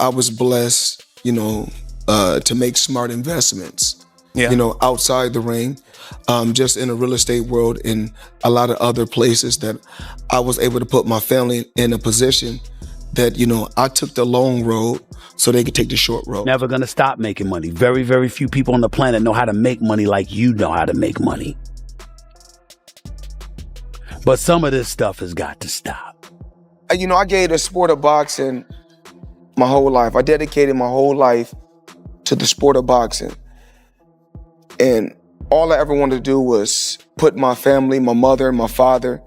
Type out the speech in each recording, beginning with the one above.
I was blessed, to make smart investments, Yeah. outside the ring, just in the real estate world and a lot of other places that I was able to put my family in a position that, I took the long road so they could take the short road. Never gonna stop making money. Very, very few people on the planet know how to make money like you know how to make money. But some of this stuff has got to stop. I gave the sport of boxing my whole life. I dedicated my whole life to the sport of boxing. And all I ever wanted to do was put my family, my mother, my father,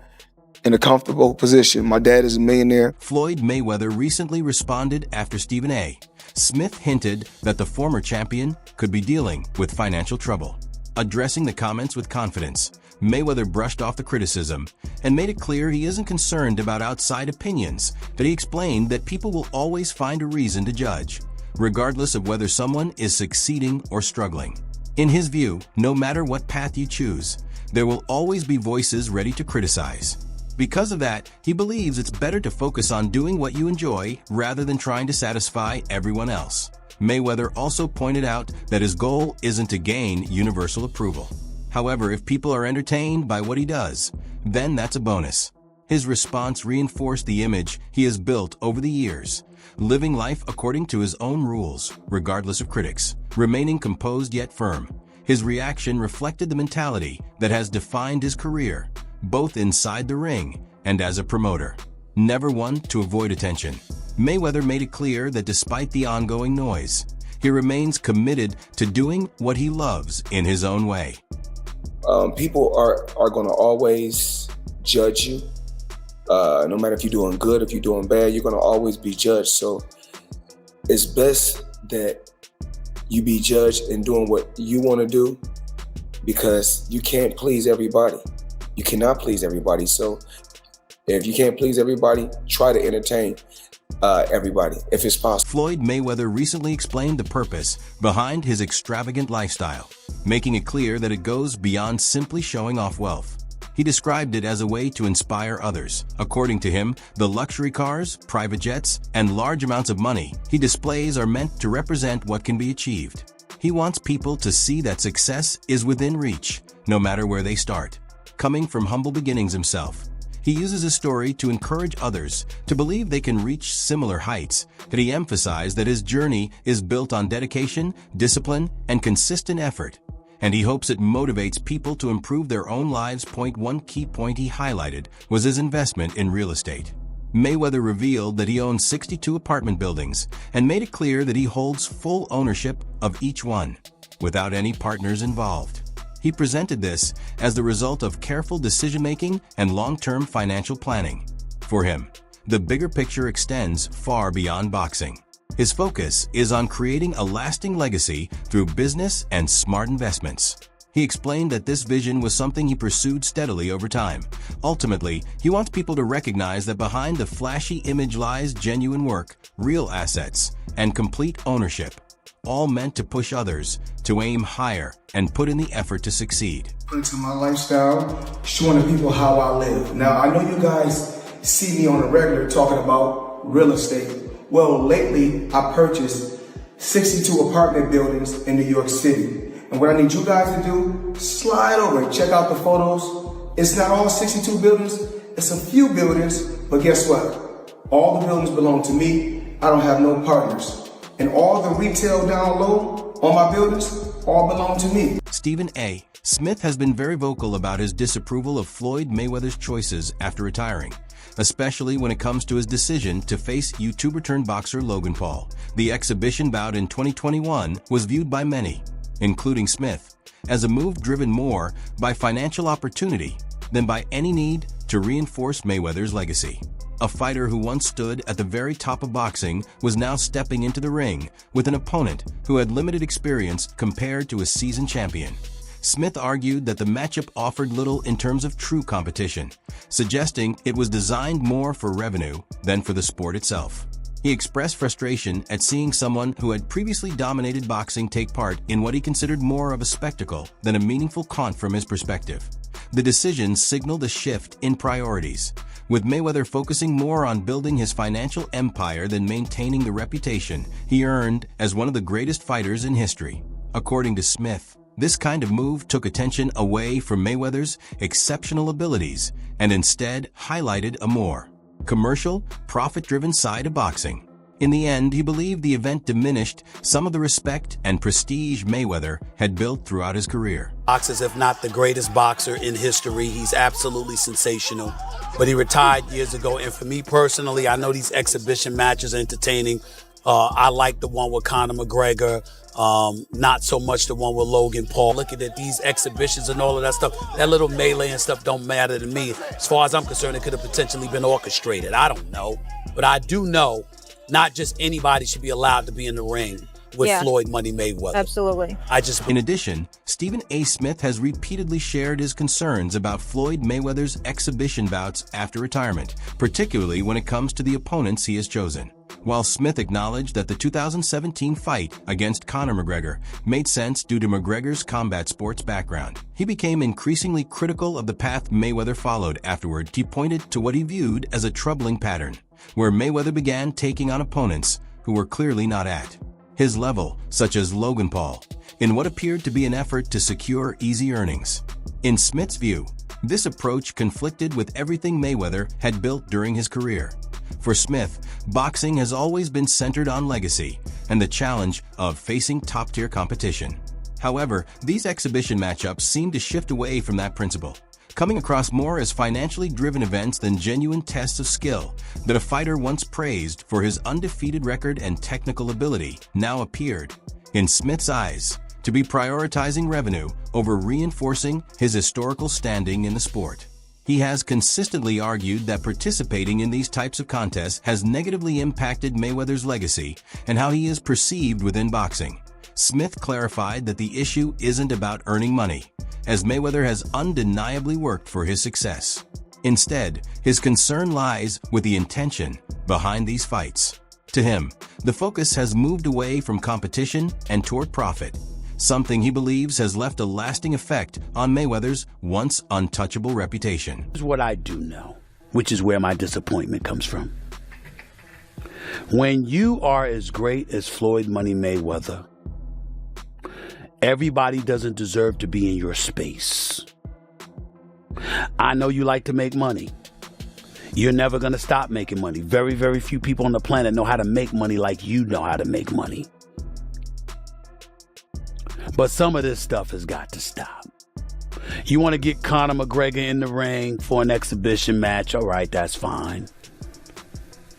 in a comfortable position. My dad is a millionaire. Floyd Mayweather recently responded after Stephen A. Smith hinted that the former champion could be dealing with financial trouble. Addressing the comments with confidence, Mayweather brushed off the criticism and made it clear he isn't concerned about outside opinions, but he explained that people will always find a reason to judge, regardless of whether someone is succeeding or struggling. In his view, no matter what path you choose, there will always be voices ready to criticize. Because of that, he believes it's better to focus on doing what you enjoy rather than trying to satisfy everyone else. Mayweather also pointed out that his goal isn't to gain universal approval. However, if people are entertained by what he does, then that's a bonus. His response reinforced the image he has built over the years, living life according to his own rules, regardless of critics, remaining composed yet firm. His reaction reflected the mentality that has defined his career, both inside the ring and as a promoter. Never one to avoid attention, Mayweather made it clear that despite the ongoing noise, he remains committed to doing what he loves in his own way. People are going to always judge you. No matter if you're doing good, if you're doing bad, you're going to always be judged. So it's best that you be judged in doing what you want to do, because you can't please everybody. You cannot please everybody. So if you can't please everybody, try to entertain everybody if it's possible. Floyd Mayweather recently explained the purpose behind his extravagant lifestyle, making it clear that it goes beyond simply showing off wealth. He described it as a way to inspire others. According to him, the luxury cars, private jets, and large amounts of money he displays are meant to represent what can be achieved. He wants people to see that success is within reach, no matter where they start. Coming from humble beginnings himself, he uses his story to encourage others to believe they can reach similar heights, and he emphasized that his journey is built on dedication, discipline, and consistent effort, and he hopes it motivates people to improve their own lives. One key point he highlighted was his investment in real estate. Mayweather revealed that he owns 62 apartment buildings and made it clear that he holds full ownership of each one, without any partners involved. He presented this as the result of careful decision-making and long-term financial planning. For him, the bigger picture extends far beyond boxing. His focus is on creating a lasting legacy through business and smart investments. He explained that this vision was something he pursued steadily over time. Ultimately, he wants people to recognize that behind the flashy image lies genuine work, real assets, and complete ownership, all meant to push others to aim higher and put in the effort to succeed. Into my lifestyle, showing the people how I live. Now, I know you guys see me on a regular talking about real estate. Well, lately, I purchased 62 apartment buildings in New York City. And what I need you guys to do, slide over and check out the photos. It's not all 62 buildings, it's a few buildings, but guess what? All the buildings belong to me. I don't have no partners. And all the retail down low on my buildings all belong to me. Stephen A. Smith has been very vocal about his disapproval of Floyd Mayweather's choices after retiring, especially when it comes to his decision to face YouTuber-turned-boxer Logan Paul. The exhibition bout in 2021 was viewed by many, including Smith, as a move driven more by financial opportunity than by any need to reinforce Mayweather's legacy. A fighter who once stood at the very top of boxing was now stepping into the ring with an opponent who had limited experience compared to a seasoned champion. Smith argued that the matchup offered little in terms of true competition, suggesting it was designed more for revenue than for the sport itself. He expressed frustration at seeing someone who had previously dominated boxing take part in what he considered more of a spectacle than a meaningful con from his perspective. The decision signaled a shift in priorities, With Mayweather focusing more on building his financial empire than maintaining the reputation he earned as one of the greatest fighters in history. According to Smith, this kind of move took attention away from Mayweather's exceptional abilities and instead highlighted a more commercial, profit-driven side of boxing. In the end, he believed the event diminished some of the respect and prestige Mayweather had built throughout his career. Boxers, if not the greatest boxer in history. He's absolutely sensational. But he retired years ago, and for me personally, I know these exhibition matches are entertaining. I like the one with Conor McGregor, not so much the one with Logan Paul. Looking at these exhibitions and all of that stuff, that little melee and stuff don't matter to me. As far as I'm concerned, it could have potentially been orchestrated. I don't know. But I do know not just anybody should be allowed to be in the ring with Floyd Money Mayweather. Absolutely. In addition, Stephen A. Smith has repeatedly shared his concerns about Floyd Mayweather's exhibition bouts after retirement, particularly when it comes to the opponents he has chosen. While Smith acknowledged that the 2017 fight against Conor McGregor made sense due to McGregor's combat sports background, he became increasingly critical of the path Mayweather followed afterward. He pointed to what he viewed as a troubling pattern, where Mayweather began taking on opponents who were clearly not at his level, such as Logan Paul, in what appeared to be an effort to secure easy earnings. In Smith's view, this approach conflicted with everything Mayweather had built during his career. For Smith, boxing has always been centered on legacy and the challenge of facing top-tier competition. However, these exhibition matchups seem to shift away from that principle, coming across more as financially driven events than genuine tests of skill that a fighter once praised for his undefeated record and technical ability now appeared, in Smith's eyes, to be prioritizing revenue over reinforcing his historical standing in the sport. He has consistently argued that participating in these types of contests has negatively impacted Mayweather's legacy and how he is perceived within boxing. Smith clarified that the issue isn't about earning money, as Mayweather has undeniably worked for his success. Instead, his concern lies with the intention behind these fights. To him, the focus has moved away from competition and toward profit, something he believes has left a lasting effect on Mayweather's once untouchable reputation. Here's what I do know, which is where my disappointment comes from. When you are as great as Floyd Money Mayweather, everybody doesn't deserve to be in your space. I know you like to make money. You're never going to stop making money. Very, very few people on the planet know how to make money like you know how to make money. But some of this stuff has got to stop. You want to get Conor McGregor in the ring for an exhibition match? All right, that's fine.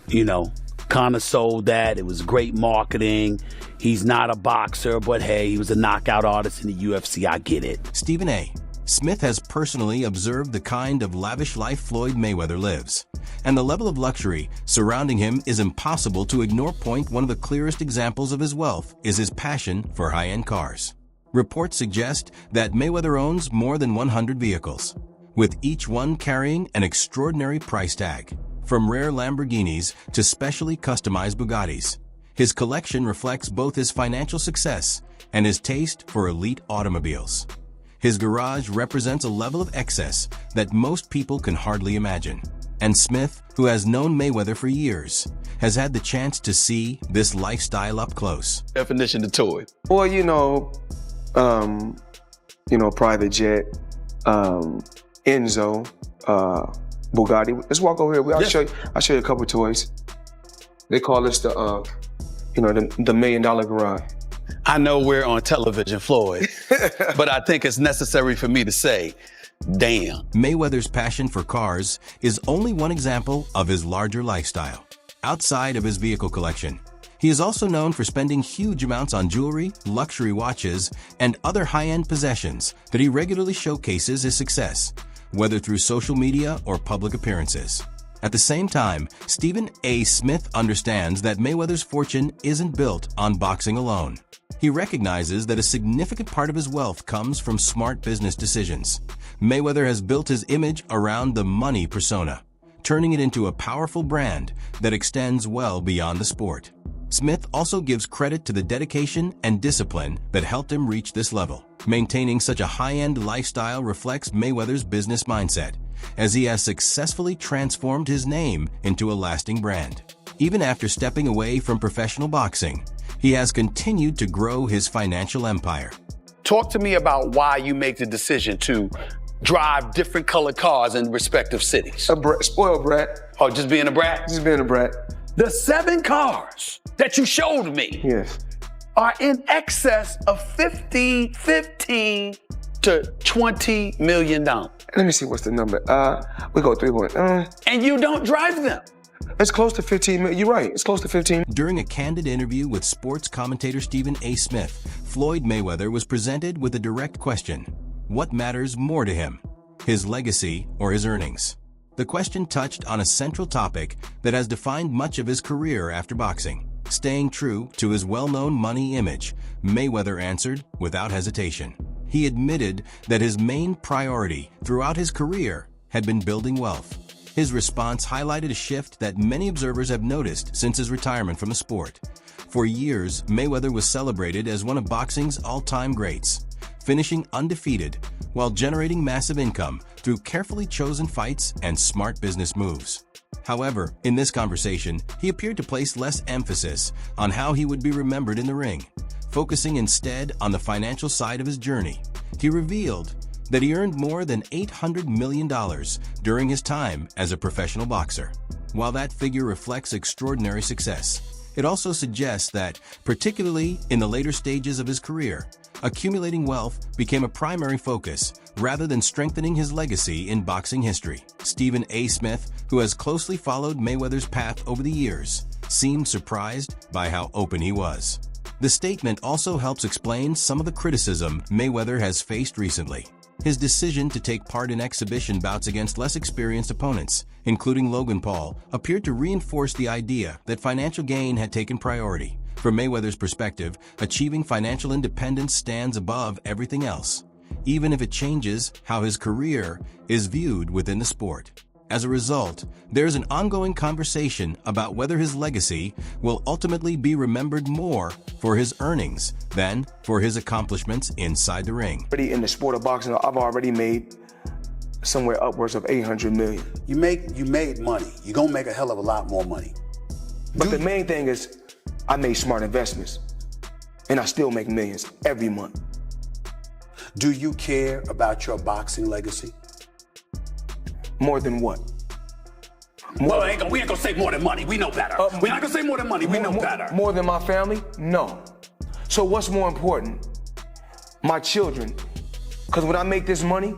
You know, Conor sold that. It was great marketing. He's not a boxer, but hey, he was a knockout artist in the UFC. I get it. Stephen A. Smith has personally observed the kind of lavish life Floyd Mayweather lives, and the level of luxury surrounding him is impossible to ignore. One of the clearest examples of his wealth is his passion for high-end cars. Reports suggest that Mayweather owns more than 100 vehicles, with each one carrying an extraordinary price tag, from rare Lamborghinis to specially customized Bugattis. His collection reflects both his financial success and his taste for elite automobiles. His garage represents a level of excess that most people can hardly imagine. And Smith, who has known Mayweather for years, has had the chance to see this lifestyle up close. Definition of toy. Well, private jet, Enzo, Bugatti. Let's walk over here. I'll show you a couple of toys. They call this the $1 million garage. I know we're on television, Floyd, but I think it's necessary for me to say, damn. Mayweather's passion for cars is only one example of his larger lifestyle. Outside of his vehicle collection, he is also known for spending huge amounts on jewelry, luxury watches, and other high-end possessions that he regularly showcases his success, whether through social media or public appearances. At the same time, Stephen A. Smith understands that Mayweather's fortune isn't built on boxing alone. He recognizes that a significant part of his wealth comes from smart business decisions. Mayweather has built his image around the money persona, turning it into a powerful brand that extends well beyond the sport. Smith also gives credit to the dedication and discipline that helped him reach this level. Maintaining such a high-end lifestyle reflects Mayweather's business mindset, as he has successfully transformed his name into a lasting brand. Even after stepping away from professional boxing, he has continued to grow his financial empire. Talk to me about why you make the decision to drive different colored cars in respective cities. Spoiled brat. Oh, just being a brat? Just being a brat. The 7 cars that you showed me Yes. are in excess of $15 to $20 million. Let me see what's the number. We go 3 And you don't drive them. It's close to 15 million. You're right. It's close to 15. During a candid interview with sports commentator Stephen A. Smith, Floyd Mayweather was presented with a direct question. What matters more to him, his legacy or his earnings? The question touched on a central topic that has defined much of his career after boxing. Staying true to his well-known money image, Mayweather answered without hesitation. He admitted that his main priority throughout his career had been building wealth. His response highlighted a shift that many observers have noticed since his retirement from the sport. For years, Mayweather was celebrated as one of boxing's all-time greats, finishing undefeated while generating massive income through carefully chosen fights and smart business moves. However, in this conversation, he appeared to place less emphasis on how he would be remembered in the ring, focusing instead on the financial side of his journey. He revealed that he earned more than $800 million during his time as a professional boxer. While that figure reflects extraordinary success, it also suggests that, particularly in the later stages of his career, accumulating wealth became a primary focus rather than strengthening his legacy in boxing history. Stephen A. Smith, who has closely followed Mayweather's path over the years, seemed surprised by how open he was. The statement also helps explain some of the criticism Mayweather has faced recently. His decision to take part in exhibition bouts against less experienced opponents, including Logan Paul, appeared to reinforce the idea that financial gain had taken priority. From Mayweather's perspective, achieving financial independence stands above everything else, even if it changes how his career is viewed within the sport. As a result, there's an ongoing conversation about whether his legacy will ultimately be remembered more for his earnings than for his accomplishments inside the ring. Already in the sport of boxing, I've already made somewhere upwards of 800 million. You made money. You're gonna make a hell of a lot more money. But the main thing is, I made smart investments, and I still make millions every month. Do you care about your boxing legacy? More than what? Well, we ain't gonna say more than money. We know better. We're not gonna say more than money. We know better. More than my family? No. So what's more important? My children. Because when I make this money,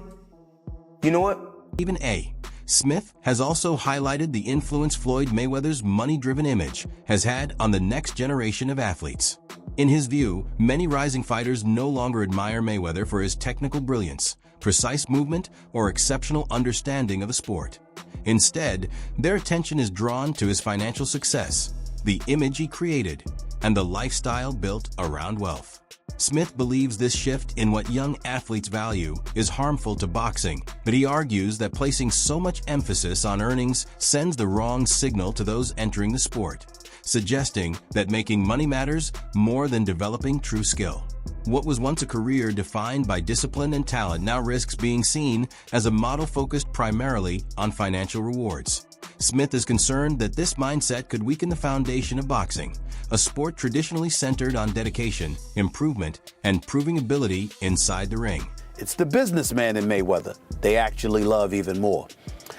you know what? Stephen A. Smith has also highlighted the influence Floyd Mayweather's money-driven image has had on the next generation of athletes. In his view, many rising fighters no longer admire Mayweather for his technical brilliance, precise movement, or exceptional understanding of the sport. Instead, their attention is drawn to his financial success, the image he created, and the lifestyle built around wealth. Smith believes this shift in what young athletes value is harmful to boxing, but he argues that placing so much emphasis on earnings sends the wrong signal to those entering the sport, suggesting that making money matters more than developing true skill. What was once a career defined by discipline and talent now risks being seen as a model focused primarily on financial rewards. Smith is concerned that this mindset could weaken the foundation of boxing, a sport traditionally centered on dedication, improvement, and proving ability inside the ring. It's the businessman in Mayweather they actually love even more.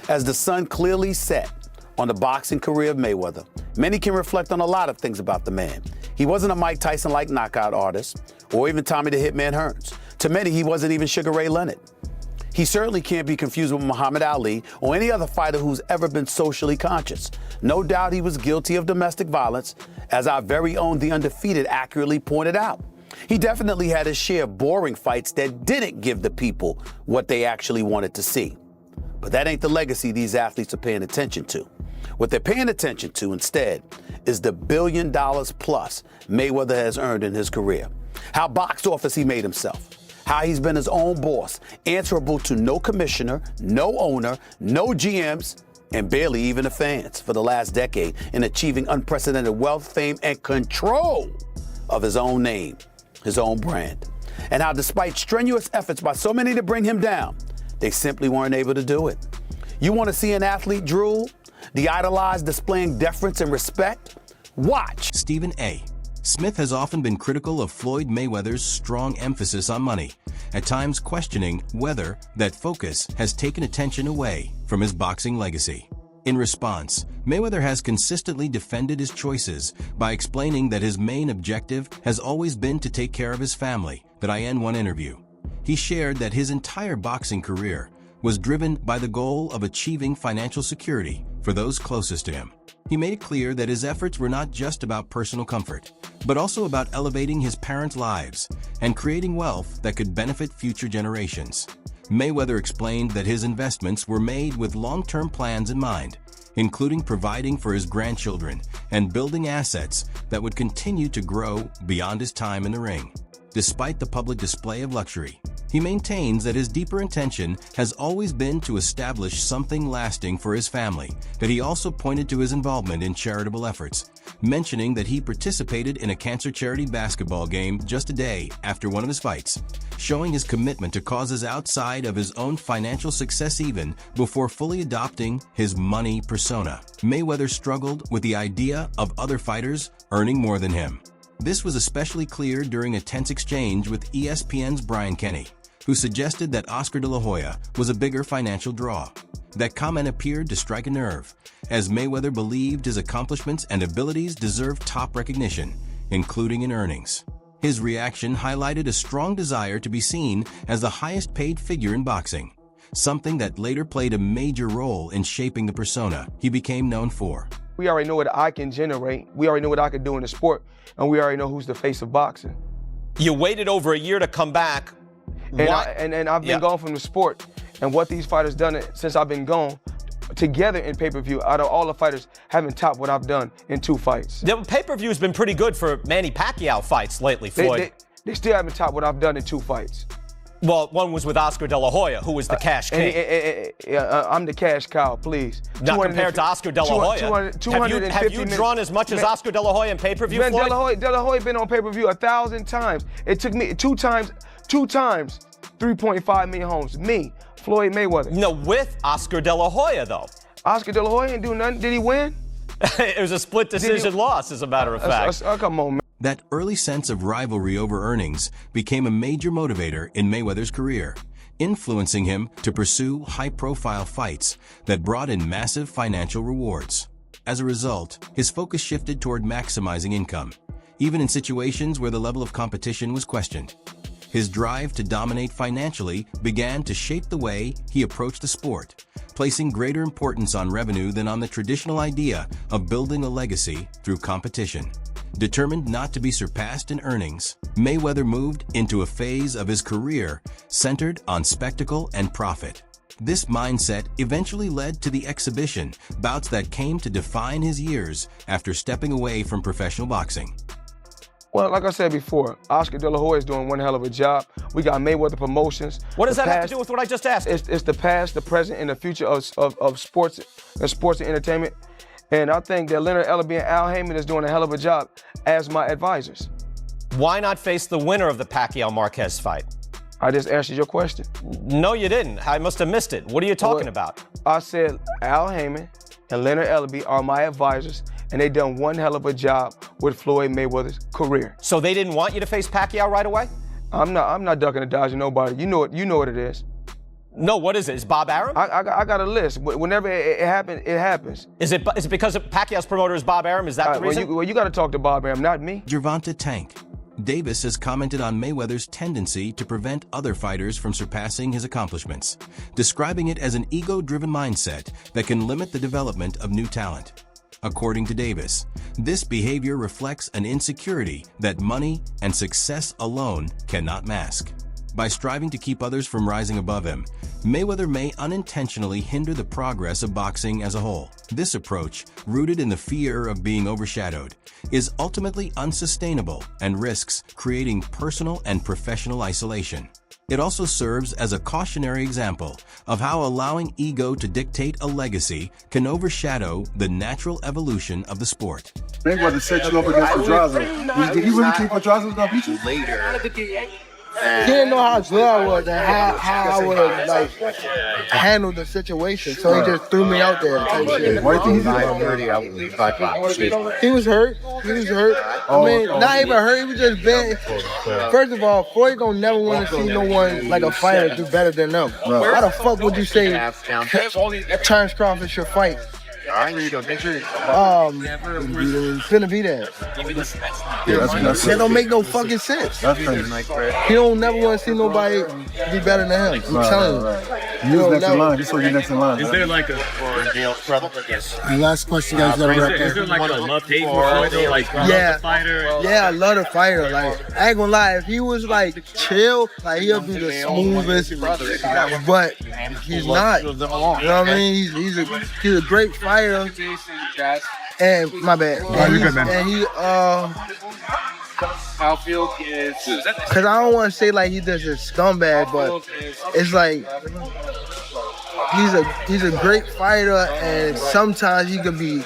As the sun clearly set on the boxing career of Mayweather, many can reflect on a lot of things about the man. He wasn't a Mike Tyson-like knockout artist, or even Tommy the Hitman Hearns. To many, he wasn't even Sugar Ray Leonard. He certainly can't be confused with Muhammad Ali or any other fighter who's ever been socially conscious. No doubt he was guilty of domestic violence, as our very own The Undefeated accurately pointed out. He definitely had his share of boring fights that didn't give the people what they actually wanted to see. But that ain't the legacy these athletes are paying attention to. What they're paying attention to instead is the $1 billion plus Mayweather has earned in his career. How box office he made himself. How he's been his own boss, answerable to no commissioner, no owner, no GMs, and barely even the fans for the last decade in achieving unprecedented wealth, fame, and control of his own name, his own brand. And how despite strenuous efforts by so many to bring him down, they simply weren't able to do it. You want to see an athlete drool? The idolized displaying deference and respect? Watch. Stephen A. Smith has often been critical of Floyd Mayweather's strong emphasis on money, at times questioning whether that focus has taken attention away from his boxing legacy. In response, Mayweather has consistently defended his choices by explaining that his main objective has always been to take care of his family. That in one interview, he shared that his entire boxing career was driven by the goal of achieving financial security for those closest to him. He made it clear that his efforts were not just about personal comfort, but also about elevating his parents' lives and creating wealth that could benefit future generations. Mayweather explained that his investments were made with long-term plans in mind, including providing for his grandchildren and building assets that would continue to grow beyond his time in the ring. Despite the public display of luxury, he maintains that his deeper intention has always been to establish something lasting for his family. That he also pointed to his involvement in charitable efforts, mentioning that he participated in a cancer charity basketball game just a day after one of his fights, showing his commitment to causes outside of his own financial success even before fully adopting his money persona. Mayweather struggled with the idea of other fighters earning more than him. This was especially clear during a tense exchange with ESPN's Brian Kenny, who suggested that Oscar de la Hoya was a bigger financial draw. That comment appeared to strike a nerve, as Mayweather believed his accomplishments and abilities deserved top recognition, including in earnings. His reaction highlighted a strong desire to be seen as the highest-paid figure in boxing, something that later played a major role in shaping the persona he became known for. We already know what I can generate. We already know what I can do in the sport, and we already know who's the face of boxing. You waited over a year to come back. And I've been gone from the sport, and what these fighters done since I've been gone, together in pay-per-view, out of all the fighters, haven't topped what I've done in 2 fights. The pay-per-view has been pretty good for Manny Pacquiao fights lately, Floyd. They still haven't topped what I've done in 2 fights. Well, one was with Oscar de la Hoya, who was the cash king. I'm the cash cow, please. Not compared to Oscar de la Hoya. Have you drawn as much as Oscar de la Hoya in pay-per-view, Man, Floyd? De La Hoya been on pay-per-view 1,000 times. It took me 2 times, 3.5 million homes. Me, Floyd Mayweather. No, with Oscar de la Hoya, though. Oscar de la Hoya didn't do nothing. Did he win? It was a split decision loss, as a matter of fact. Come on, man. That early sense of rivalry over earnings became a major motivator in Mayweather's career, influencing him to pursue high-profile fights that brought in massive financial rewards. As a result, his focus shifted toward maximizing income, even in situations where the level of competition was questioned. His drive to dominate financially began to shape the way he approached the sport, placing greater importance on revenue than on the traditional idea of building a legacy through competition. Determined not to be surpassed in earnings, Mayweather moved into a phase of his career centered on spectacle and profit. This mindset eventually led to the exhibition bouts that came to define his years after stepping away from professional boxing. Well, like I said before, Oscar de la Hoya is doing one hell of a job. We got Mayweather Promotions. What does that have to do with what I just asked? It's the past, the present, and the future of sports and entertainment. And I think that Leonard Ellerbe and Al Heyman is doing a hell of a job as my advisors. Why not face the winner of the Pacquiao-Marquez fight? I just answered your question. No, you didn't. I must have missed it. What are you talking about? I said Al Heyman and Leonard Ellerbe are my advisors, and they done one hell of a job with Floyd Mayweather's career. So they didn't want you to face Pacquiao right away? I'm not ducking and dodging nobody. You know what it is. No, what is it? Is Bob Arum? I got a list. Whenever it happens, it happens. Is it because Pacquiao's promoter is Bob Arum? Is that the reason? Well, you got to talk to Bob Arum, not me. Gervonta Tank. Davis has commented on Mayweather's tendency to prevent other fighters from surpassing his accomplishments, describing it as an ego-driven mindset that can limit the development of new talent. According to Davis, this behavior reflects an insecurity that money and success alone cannot mask. By striving to keep others from rising above him, Mayweather may unintentionally hinder the progress of boxing as a whole. This approach, rooted in the fear of being overshadowed, is ultimately unsustainable and risks creating personal and professional isolation. It also serves as a cautionary example of how allowing ego to dictate a legacy can overshadow the natural evolution of the sport. Mayweather set you up against Pedraza. Did he really think Pedraza was going to beat you? Later, He didn't know how good I was and how I would like handle the situation. So he just threw me out there. Type shit. Why do you think He was hurt. He was hurt. I mean, not even hurt. He was just bad. First of all, Floyd don't never want to see no one like a fighter do better than them. Why the fuck would you say Terrence Crawford should fight? Finna be there. That don't make no fucking sense. He don't never want to see nobody be better than him. I'm telling you. You next in line. Just so you're next in line. Is there like a last question, guys? Is there like a love-hate for Floyd? Like, love the fighter? Yeah, I love the fighter. Like, I ain't gonna lie, if he was like chill, like he'll be the smoothest. But he's not. You know what I mean? He's a great fighter. And my bad. And he Outfield is because I don't want to say like he's just a scumbag, but it's like he's a great fighter, and sometimes he can be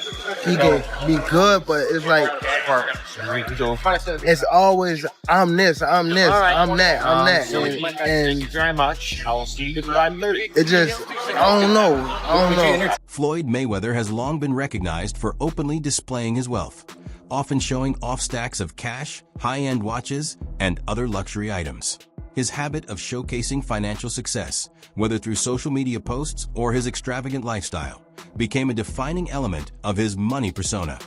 good, but it's like it's always I'm this, I'm that, I'm that, and thank you very much. I'll see you at 9:30. it just I don't know. Floyd Mayweather has long been recognized for openly displaying his wealth, often showing off stacks of cash, high-end watches, and other luxury items. His habit of showcasing financial success, whether through social media posts or his extravagant lifestyle, became a defining element of his money persona.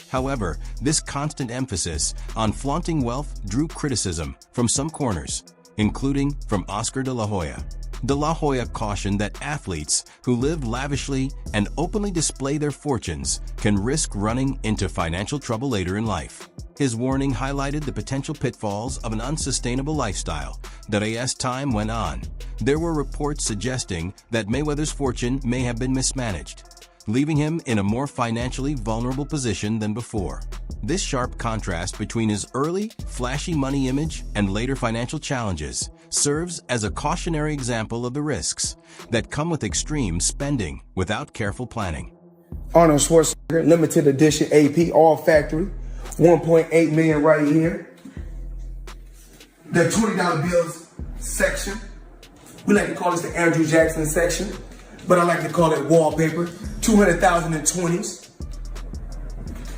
However, this constant emphasis on flaunting wealth drew criticism from some corners, including from Oscar de la Hoya. De la Hoya cautioned that athletes who live lavishly and openly display their fortunes can risk running into financial trouble later in life. His warning highlighted the potential pitfalls of an unsustainable lifestyle that as time went on, there were reports suggesting that Mayweather's fortune may have been mismanaged, leaving him in a more financially vulnerable position than before. This sharp contrast between his early, flashy money image and later financial challenges serves as a cautionary example of the risks that come with extreme spending without careful planning. Arnold Schwarzenegger, limited edition AP, all factory, 1.8 million right here. The $20 bills section. We like to call this the Andrew Jackson section, but I like to call it wallpaper. 200,000 in 20s.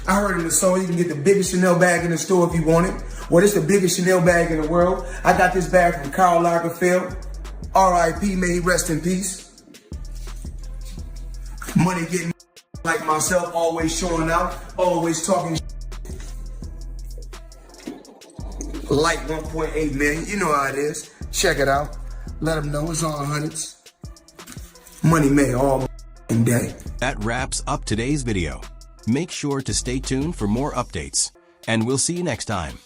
I heard in the song you can get the biggest Chanel bag in the store if you want it. Well, it's the biggest Chanel bag in the world. I got this bag from Karl Lagerfeld. R.I.P. May he rest in peace. Money getting like myself, always showing out, always talking like 1.8 million. You know how it is. Check it out. Let them know it's all hundreds. Money made all day. That wraps up today's video. Make sure to stay tuned for more updates, and we'll see you next time.